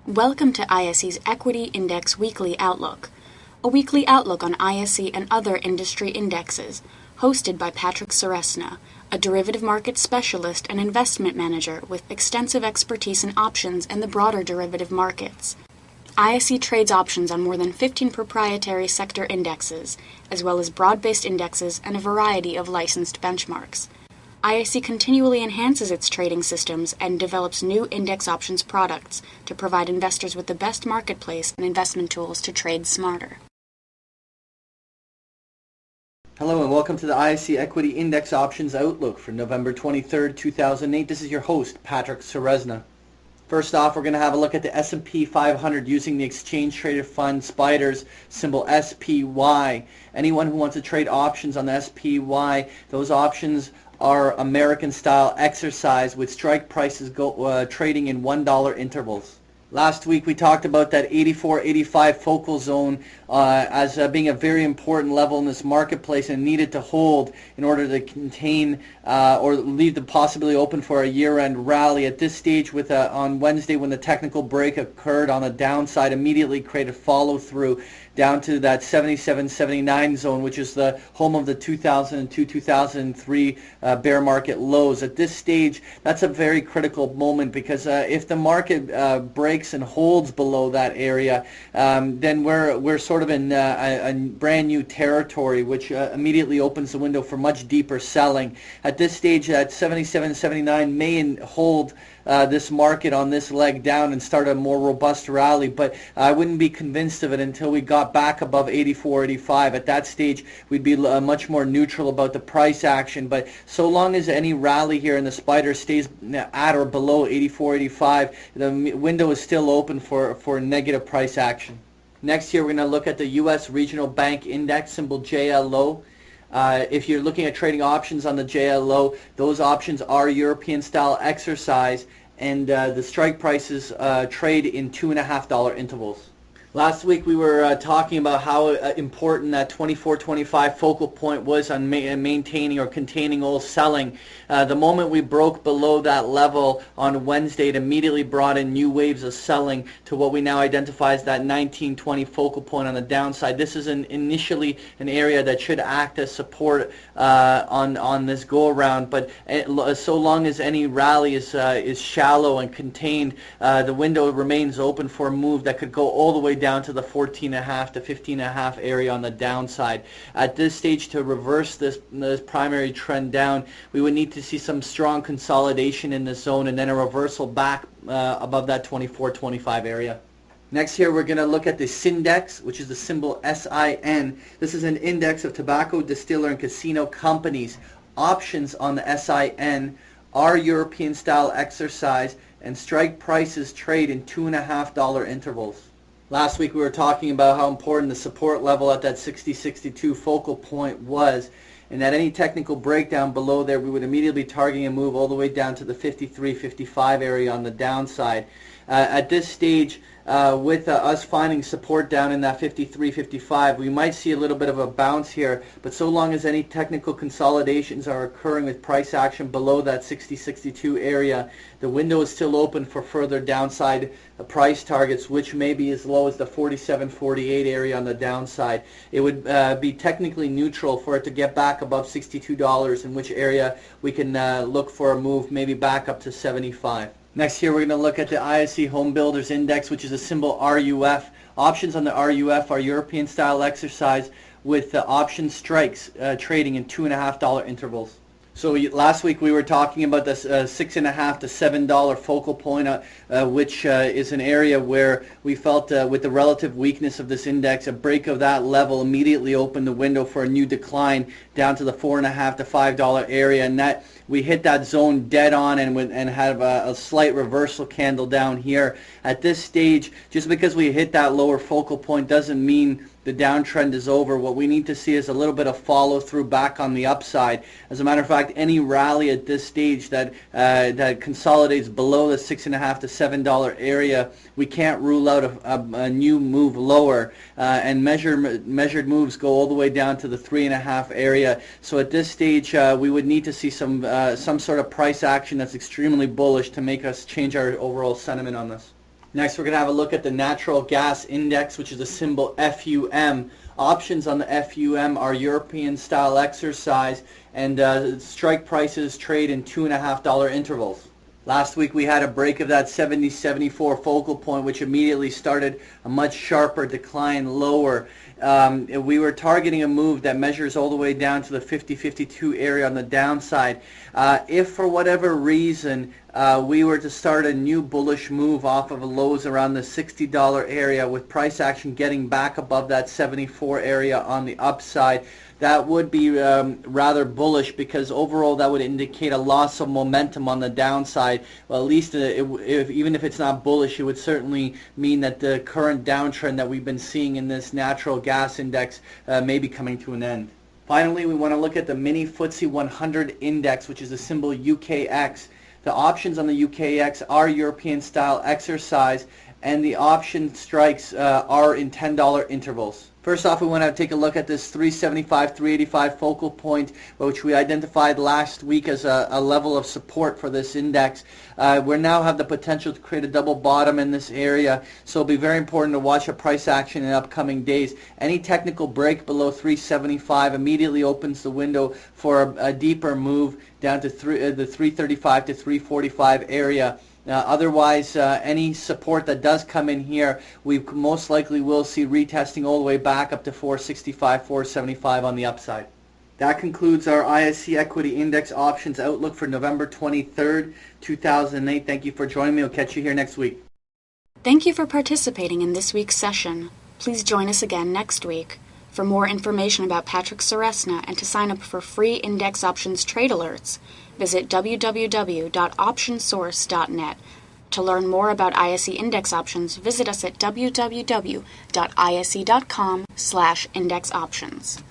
Welcome to ISE's Equity Index Weekly Outlook, a weekly outlook on ISE and other industry indexes, hosted by Patrick Ceresna, a derivative market specialist and investment manager with extensive expertise in options and the broader derivative markets. ISE trades options on more than 15 proprietary sector indexes, as well as broad-based indexes and a variety of licensed benchmarks. ISE continually enhances its trading systems and develops new index options products to provide investors with the best marketplace and investment tools to trade smarter. Hello and welcome to the ISE Equity Index Options Outlook for November 23rd, 2008. This is your host, Patrick Ceresna. First off, we're going to have a look at the S&P 500 using the Exchange Traded Fund SPDR's symbol SPY. Anyone who wants to trade options on the SPY, those options are American-style exercise with strike prices trading in $1 intervals. Last week we talked about that 84-85 focal zone as being a very important level in this marketplace and needed to hold in order to contain or leave the possibility open for a year-end rally. At this stage, on Wednesday when the technical break occurred on the downside, immediately created follow-through down to that 77-79 zone, which is the home of the 2002-2003 bear market lows. At this stage, that's a very critical moment because if the market breaks and holds below that area, then we're sort of in a brand new territory, which immediately opens the window for much deeper selling. At this stage, at 77-79 may hold this market on this leg down and start a more robust rally, but I wouldn't be convinced of it until we got back above 84-85. At that stage, we'd be much more neutral about the price action, but so long as any rally here in the SPDR stays at or below 84-85, the window is still open for negative price action. Next here, we're going to look at the U.S. Regional Bank Index, symbol JLO. If you're looking at trading options on the JLO, those options are European-style exercise, and the strike prices trade in $2.50 intervals. Last week we were talking about how important that 24-25 focal point was on maintaining or containing all selling. The moment we broke below that level on Wednesday, it immediately brought in new waves of selling to what we now identify as that 19-20 focal point on the downside. This is initially an area that should act as support on this go-around, but so long as any rally is shallow and contained, the window remains open for a move that could go all the way down to the 14.5 to 15.5 area on the downside. At this stage, to reverse this primary trend down, we would need to see some strong consolidation in the zone and then a reversal back above that 24-25 area. Next here, we're going to look at the Sindex, which is the symbol SIN. This is an index of tobacco, distiller, and casino companies. Options on the SIN are European-style exercise, and strike prices trade in $2.50 intervals. Last week we were talking about how important the support level at that 60-62 focal point was, and at any technical breakdown below there, we would immediately be targeting a move all the way down to the 53-55 area on the downside. At this stage, with us finding support down in that 53-55, we might see a little bit of a bounce here, but so long as any technical consolidations are occurring with price action below that 60-62 area, the window is still open for further downside price targets, which may be as low as the 47-48 area on the downside. It would be technically neutral for it to get back above $62, in which area we can look for a move maybe back up to 75. Next here, we're going to look at the ISE Home Builders Index, which is a symbol RUF. Options on the RUF are European-style exercise with option strikes trading in $2.50 intervals. So last week we were talking about this $6.50 to $7 focal point, which is an area where we felt with the relative weakness of this index, a break of that level immediately opened the window for a new decline down to the $4.50 to $5 area, and that we hit that zone dead on and had a slight reversal candle down here. At this stage, just because we hit that lower focal point doesn't mean the downtrend is over. What we need to see is a little bit of follow through back on the upside. As a matter of fact, any rally at this stage that consolidates below the $6.50 to $7 area, we can't rule out a new move lower. And measured moves go all the way down to the 3.5 area. So at this stage, we would need to see some sort of price action that's extremely bullish to make us change our overall sentiment on this. Next, we're going to have a look at the natural gas index, which is the symbol FUM. Options on the FUM are European style exercise, and strike prices trade in $2.50 intervals. Last week we had a break of that 70-74 focal point, which immediately started a much sharper decline lower. We were targeting a move that measures all the way down to the 50-52 area on the downside. If for whatever reason we were to start a new bullish move off of lows around the $60 area, with price action getting back above that 74 area on the upside, that would be rather bullish, because overall that would indicate a loss of momentum on the downside. Well, at least even if it's not bullish, it would certainly mean that the current downtrend that we've been seeing in this natural gas index may be coming to an end. Finally, we want to look at the mini FTSE 100 index, which is the symbol UKX. The options on the UKX are European style exercise, and the option strikes are in $10 intervals. First off, we want to take a look at this 375, 385 focal point, which we identified last week as a level of support for this index. We now have the potential to create a double bottom in this area, so it'll be very important to watch a price action in upcoming days. Any technical break below 375 immediately opens the window for a deeper move down to the 335 to 345 area. Otherwise, any support that does come in here, we most likely will see retesting all the way back up to 465, 475 on the upside. That concludes our ISE Equity Index Options Outlook for November 23rd, 2008. Thank you for joining me. I'll catch you here next week. Thank you for participating in this week's session. Please join us again next week. For more information about Patrick Ceresna and to sign up for free index options trade alerts, visit www.optionsource.net. To learn more about ISE index options, visit us at www.ise.com/indexoptions.